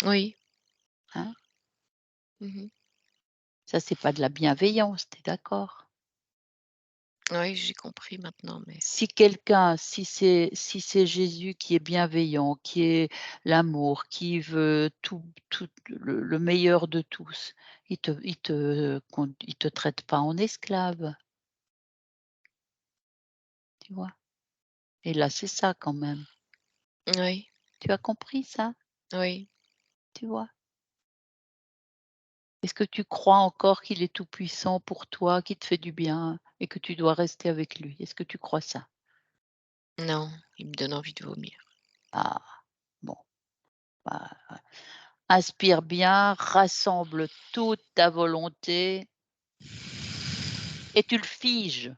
Oui. hein? Mmh. Ça, c'est pas de la bienveillance, tu es d'accord? Oui, j'ai compris maintenant, mais Si quelqu'un, si c'est Jésus qui est bienveillant, qui est l'amour, qui veut tout le meilleur de tous, il te traite pas en esclave, tu vois? Et là, c'est ça quand même. oui, Tu as compris ça? oui. Tu vois? Est-ce que tu crois encore qu'il est tout puissant pour toi, qu'il te fait du bien et que tu dois rester avec lui? Est-ce que tu crois ça? Non, il me donne envie de vomir. Ah, bon, bah, inspire bien, rassemble toute ta volonté et tu le figes,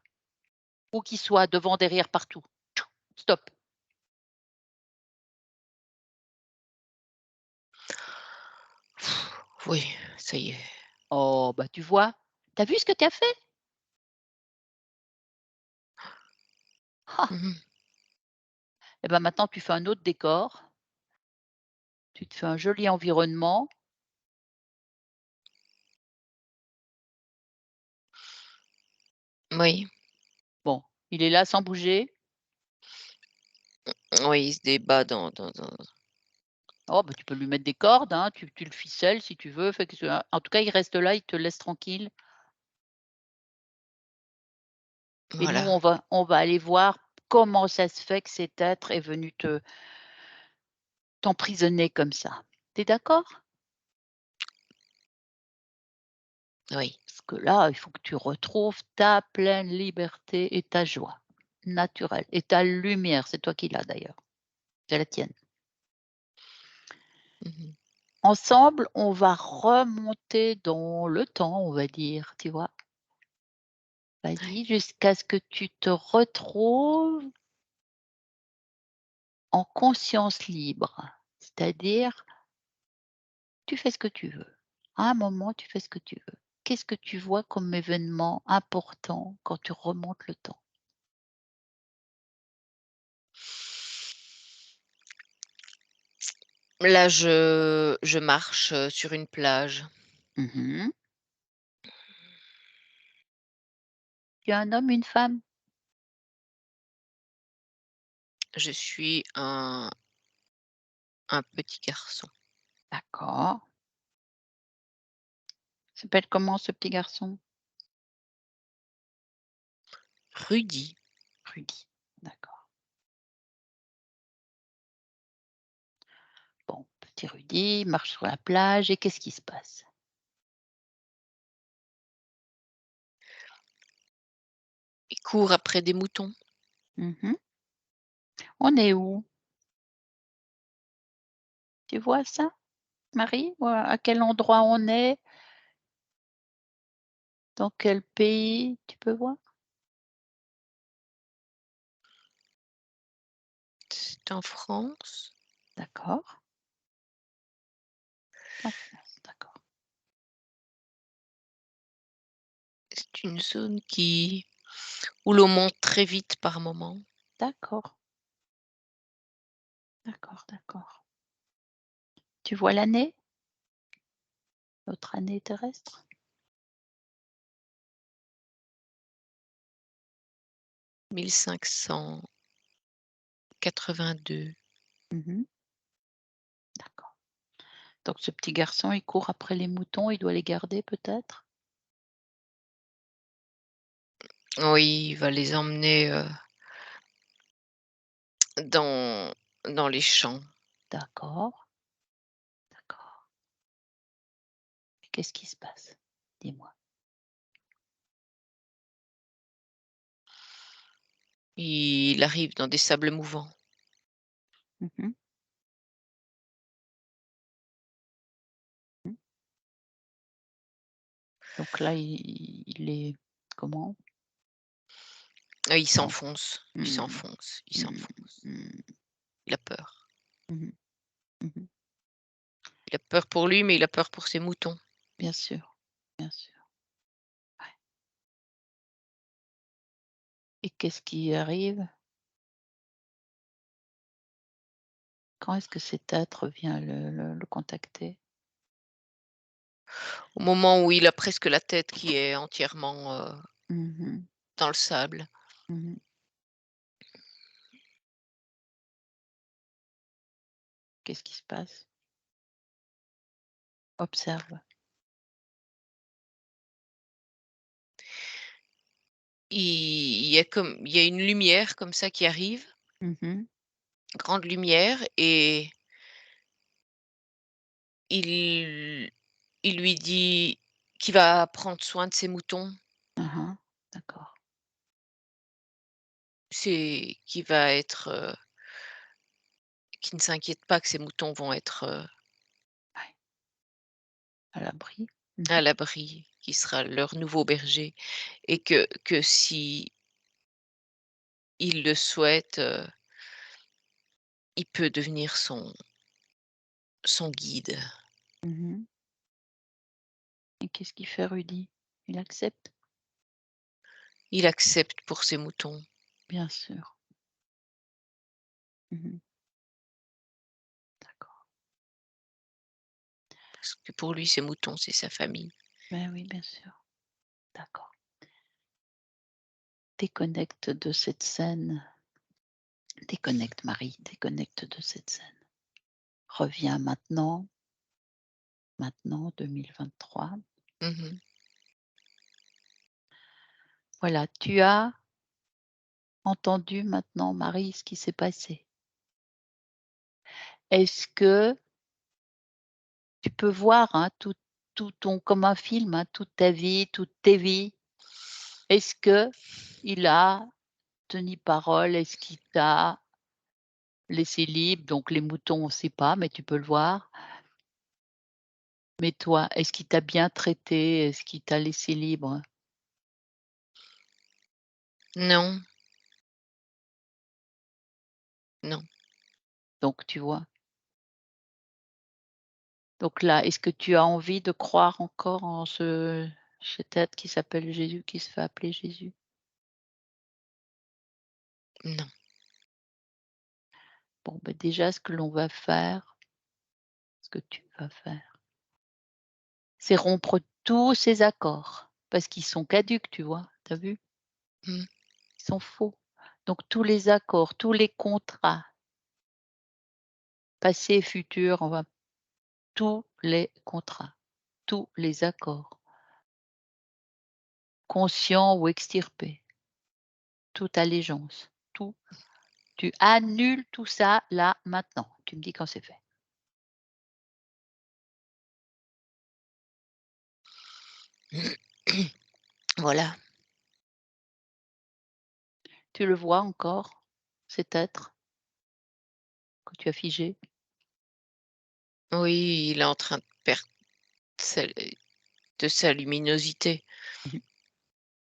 où qu'il soit, devant, derrière, partout. Stop. Oui, ça y est. Oh, bah, tu vois? Tu as vu ce que tu as fait? Ah! Mmh. Et ben, maintenant tu fais un autre décor, tu te fais un joli environnement. Oui, Bon, il est là sans bouger. oui, il se débat dans Oh, bah, tu peux lui mettre des cordes, hein, tu le ficelles si tu veux, fait que en tout cas, il reste là, il te laisse tranquille et nous, voilà, on va aller voir comment ça se fait que cet être est venu t'emprisonner comme ça. Tu es d'accord? oui. Parce que là, il faut que tu retrouves ta pleine liberté et ta joie naturelle et ta lumière, c'est toi qui l'as d'ailleurs, c'est la tienne. Mmh. Ensemble, on va remonter dans le temps, on va dire, tu vois? Oui. Vas-y, jusqu'à ce que tu te retrouves en conscience libre. C'est-à-dire, tu fais ce que tu veux. À un moment, tu fais ce que tu veux. Qu'est-ce que tu vois comme événement important quand tu remontes le temps? Là, je marche, sur une plage. Mmh. Tu es un homme, une femme? Je suis un petit garçon. D'accord. Il s'appelle comment ce petit garçon? Rudy. Rudy. D'accord. Bon, petit Rudy marche sur la plage et qu'est-ce qui se passe? court après des moutons. Mmh. On est où? Tu vois ça, Marie? Ou à quel endroit on est? Dans quel pays? Tu peux voir? C'est en France. D'accord, c'est en France, d'accord. C'est une zone qui où l'on monte très vite par moment. D'accord, d'accord. Tu vois l'année? Notre année terrestre? 1582. Mmh. D'accord. Donc ce petit garçon, il court après les moutons, il doit les garder peut-être? Oui, il va les emmener, dans les champs. D'accord, d'accord. Et qu'est-ce qui se passe? Dis-moi. Il arrive dans des sables mouvants. Mmh. Mmh. Donc là, il est comment? Il Non. s'enfonce, il Mmh. s'enfonce, il Mmh. s'enfonce. Mmh. Il a peur. Mmh. Mmh. Il a peur pour lui, mais il a peur pour ses moutons. Bien sûr, bien sûr. Ouais. Et qu'est-ce qui arrive? Quand est-ce que cet être vient le contacter? Au moment où il a presque la tête qui est entièrement, Mmh. dans le sable. Mmh. Qu'est-ce qui se passe? Observe. Il y a une lumière comme ça qui arrive, Mmh. grande lumière, et il il lui dit qu'il va prendre soin de ses moutons. Hein, hein. D'accord. C'est qu'il va être, qu'il ne s'inquiète pas, que ses moutons vont être, Ouais, à l'abri. Mmh. à l'abri, qu'il sera leur nouveau berger, et que si il le souhaite, il peut devenir son guide. Mmh. Et qu'est-ce qu'il fait Rudy? Il accepte? Il accepte pour ses moutons, Bien sûr. Mmh. D'accord. parce que pour lui, ses moutons, c'est sa famille. Ben oui, bien sûr. D'accord. Déconnecte de cette scène. Déconnecte Marie, déconnecte de cette scène. Reviens maintenant 2023. Mmh. Voilà, tu as entendu maintenant Marie ce qui s'est passé. Est-ce que tu peux voir, hein, tout ton comme un film, hein, toute ta vie, toutes tes vies. Est-ce que il a tenu parole? Est-ce qu'il t'a laissé libre? Donc les moutons, on ne sait pas, mais tu peux le voir. Mais toi, est-ce qu'il t'a bien traité? Est-ce qu'il t'a laissé libre? Non, non. Donc tu vois? Donc là, est-ce que tu as envie de croire encore en cet être qui s'appelle Jésus, qui se fait appeler Jésus? Non. Bon, ben déjà, ce que l'on va faire, ce que tu vas faire, c'est rompre tous ces accords parce qu'ils sont caducs, tu vois? Tu as vu? Mmh. Ils sont faux. Donc tous les accords, tous les contrats, passés et futurs, on va tous les contrats, tous les accords, conscients ou extirpés, toute allégeance, tout. Tu annules tout ça là, maintenant. Tu me dis quand c'est fait. Voilà. Tu le vois encore, cet être que tu as figé? Oui, il est en train de perdre sa de sa luminosité. Mmh.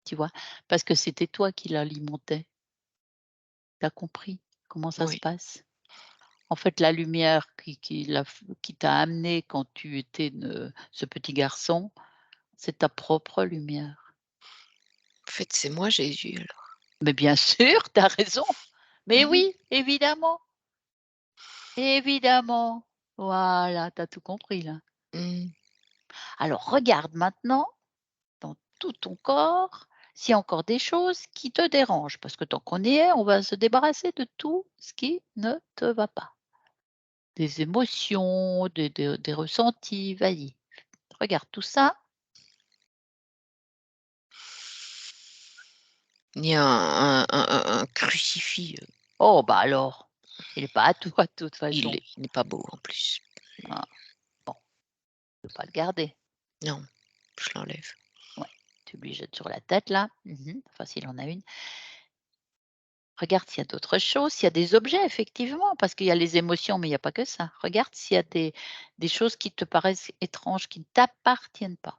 Tu vois? Parce que c'était toi qui l'alimentais. Tu as compris comment ça se Oui, passe? En fait, la lumière qui t'a amené quand tu étais ce petit garçon, c'est ta propre lumière. en fait, c'est moi Jésus alors. Mais bien sûr, tu as raison. Mais Mmh. oui, évidemment, évidemment. Voilà, tu as tout compris là. Mmh. Alors regarde maintenant dans tout ton corps s'il y a encore des choses qui te dérangent, parce que tant qu'on y est, on va se débarrasser de tout ce qui ne te va pas. Des émotions, des ressentis, vas-y, regarde tout ça. Il y a un crucifix, Oh bah alors, il est pas à toi de toute il façon. est il n'est pas beau en plus. Ah, bon, tu peux pas le garder. Non, je l'enlève. Ouais, tu lui jettes sur la tête là. Enfin s'il en a une. Regarde s'il y a d'autres choses, s'il y a des objets effectivement, parce qu'il y a les émotions, mais il y a pas que ça. Regarde s'il y a des choses qui te paraissent étranges, qui ne t'appartiennent pas.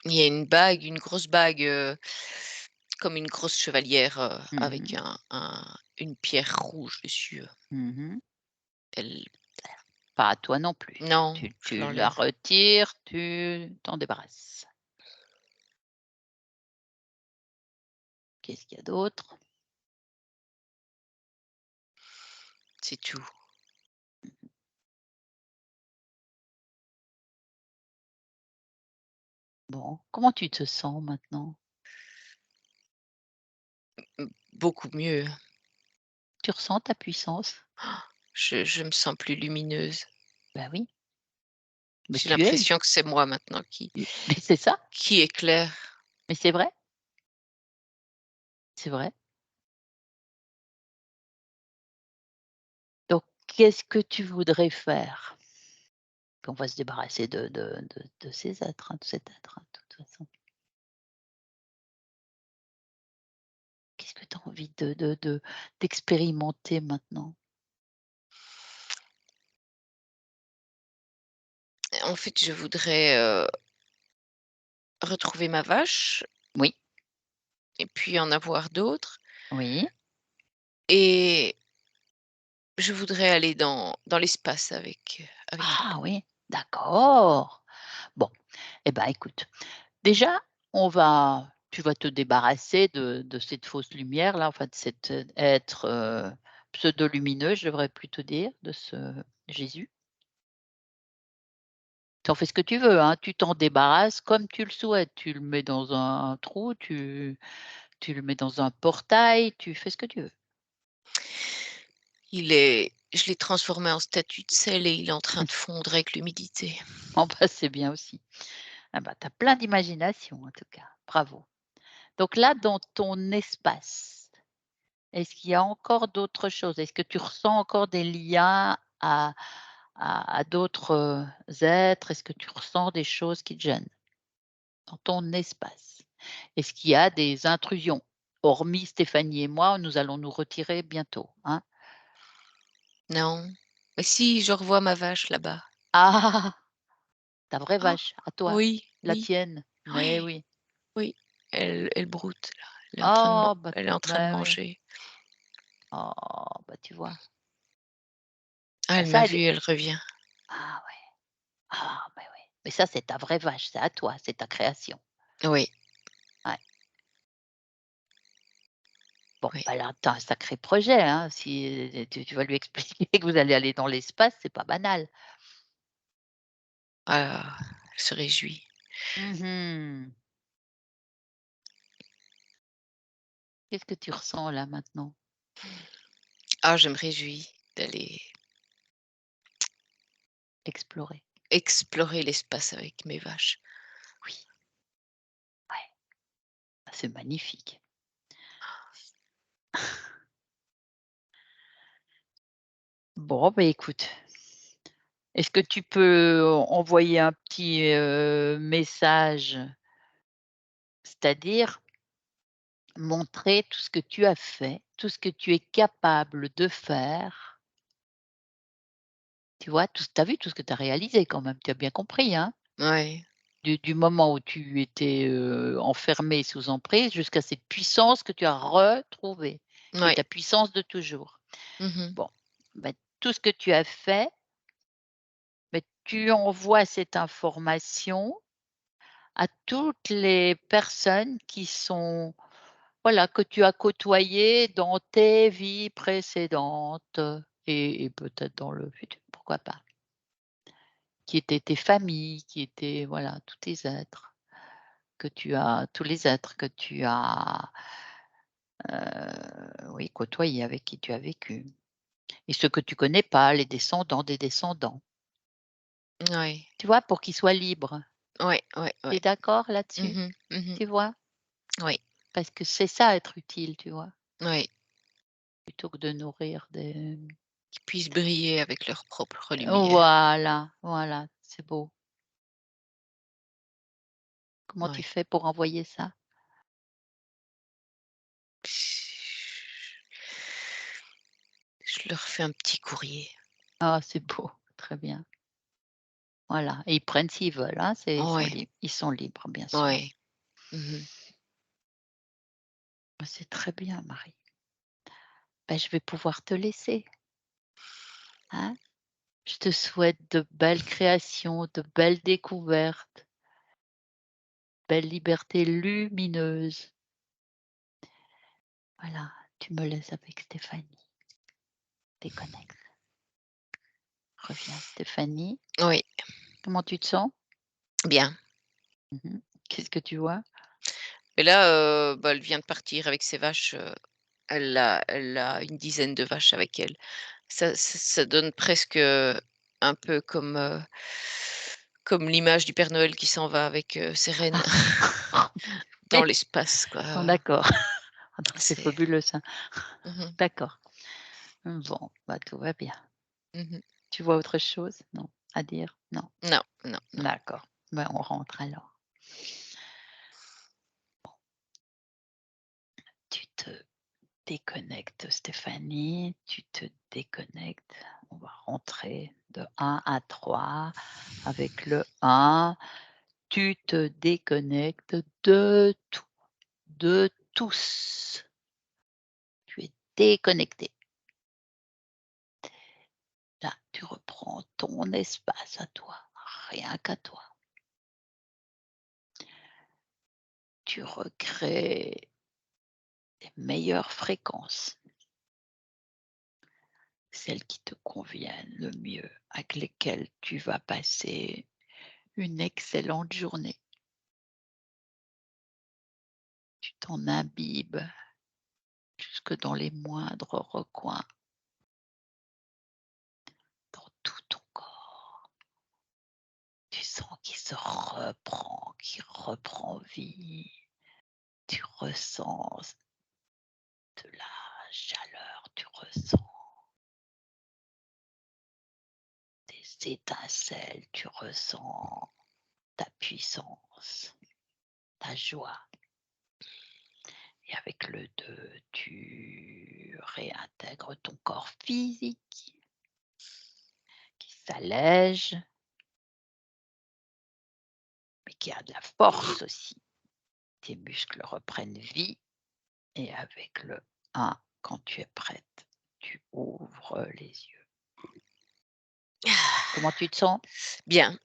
Il y a une bague, une grosse bague, comme une grosse chevalière, avec Mmh. une pierre rouge dessus, Mmh. elle Pas à toi non plus. non, je Tu la l'enlève. retires, tu t'en débarrasses. Qu'est-ce qu'il y a d'autre? C'est tout. Bon, comment tu te sens maintenant? Beaucoup mieux. Tu ressens ta puissance? Je me sens plus lumineuse. Ben oui, mais J'ai tu es. l'impression que c'est moi maintenant Mais c'est ça, qui éclaire. mais c'est vrai, c'est vrai. Donc qu'est-ce que tu voudrais faire? On va se débarrasser de ces êtres, hein, de cet être, hein, de toute façon. Qu'est-ce que tu as envie d'expérimenter maintenant? En fait, je voudrais, retrouver ma vache Oui, et puis en avoir d'autres oui. et je voudrais aller dans l'espace avec elle. Ah oui, d'accord. Bon, eh ben, écoute, déjà, tu vas te débarrasser de cette fausse lumière-là, enfin de cet, être, pseudo-lumineux, je devrais plutôt dire, de ce Jésus. Tu en fais ce que tu veux, hein, tu t'en débarrasses comme tu le souhaites. Tu le mets dans un trou, tu le mets dans un portail, tu fais ce que tu veux. Je l'ai transformé en statue de sel et il est en train de fondre avec l'humidité. Bon, bah, c'est bien aussi. Ah bah, tu as plein d'imagination en tout cas, bravo. Donc là, dans ton espace, est-ce qu'il y a encore d'autres choses? Est-ce que tu ressens encore des liens à d'autres, êtres? Est-ce que tu ressens des choses qui te gênent dans ton espace? Est-ce qu'il y a des intrusions? Hormis Stéphanie et moi, nous allons nous retirer bientôt, hein? Non, mais si, je revois ma vache là-bas. Ah! Ta vraie Ah! vache, à toi, Oui, la oui, tienne, mais oui, oui. oui, elle broute là, Oh, bah, elle est en train de oui. manger. Oh, bah, tu vois? Ah, Bah, elle m'a ça, elle vue, est elle revient. ah ouais, ah, bah, ouais. Mais ça, c'est ta vraie vache, c'est à toi, c'est ta création. Oui, Ouais. Bon, oui. bah, là, tu as un sacré projet, hein, si, tu vas lui expliquer que vous allez aller dans l'espace, c'est pas banal. Ah, elle se réjouit. Mmh. Qu'est-ce que tu ressens là maintenant? Ah, je me réjouis d'aller Explorer. explorer l'espace avec mes vaches. Oui, ouais, ah, c'est magnifique. Bon, bah, écoute, Est-ce que tu peux envoyer un petit, message? C'est-à-dire montrer tout ce que tu as fait, tout ce que tu es capable de faire, tu vois? Tu as vu tout ce que tu as réalisé quand même, tu as bien compris, hein? Ouais, Du moment où tu étais, enfermé sous emprise jusqu'à cette puissance que tu as retrouvée, qui est ouais. ta puissance de toujours. Mmh. Bon, bah, tout ce que tu as fait, beh, tu envoies cette information à toutes les personnes qui sont voilà, que tu as côtoyées dans tes vies précédentes, et peut-être dans le futur, pourquoi pas? Qui étaient tes familles, qui étaient voilà, tous tes êtres que tu as tous les êtres que tu as, oui, côtoyés, avec qui tu as vécu et ceux que tu connais pas, les descendants des descendants. Ouais. Tu vois? Pour qu'ils soient libres. Ouais, ouais, Tu ouais. es d'accord là-dessus? Mmh. Mmh. Tu vois? Oui, Parce que c'est ça être utile, tu vois? oui. Plutôt que de nourrir des Qu'ils puissent briller avec leur propre lumière. voilà, voilà, c'est beau. Comment tu Ouais. fais pour envoyer ça? Je leur fais un petit courrier. Ah, c'est beau, très bien. Voilà et ils prennent s'ils veulent, hein, Ouais, ils sont libres, bien sûr. ouais. Mmh. Bah, c'est très bien, Marie. Bah, je vais pouvoir te laisser, hein. Je te souhaite de belles créations, de belles découvertes, belle liberté lumineuse. Voilà, tu me laisses avec Stéphanie. Déconnecte. Reviens Stéphanie. Oui, Comment tu te sens? bien. Mmh. Qu'est-ce que tu vois? Et là, bah, elle vient de partir avec ses vaches, elle a une dizaine de vaches avec elle. Ça donne presque, un peu comme l'image du Père Noël qui s'en va avec, ses rennes dans Oui, l'espace, quoi. d'accord. Ah non, c'est C'est fabuleux ça. mmh D'accord. Bon, bah, tout va bien. mh. Tu vois autre chose? Non. À dire? Non. Non, non, non. D'accord. Ben, on rentre alors. Tu te déconnectes, Stéphanie, tu te déconnectes. On va rentrer de 1 à 3 avec le 1. Tu te déconnectes de tout, de tous. Tu es déconnecté. Là, tu reprends ton espace à toi, rien qu'à toi. Tu recrées les meilleures fréquences, celles qui te conviennent le mieux, avec lesquelles tu vas passer une excellente journée. Tu t'en imbibes jusque dans les moindres recoins, dans tout ton corps. Tu sens qu'il reprend vie. Tu ressens de la chaleur, tu ressens des étincelles, tu ressens ta puissance, ta joie. Et avec le 2, tu réintègres ton corps physique qui s'allège, mais qui a de la force aussi. Tes muscles reprennent vie et avec le 1, quand tu es prête, tu ouvres les yeux. Comment tu te sens? Bien.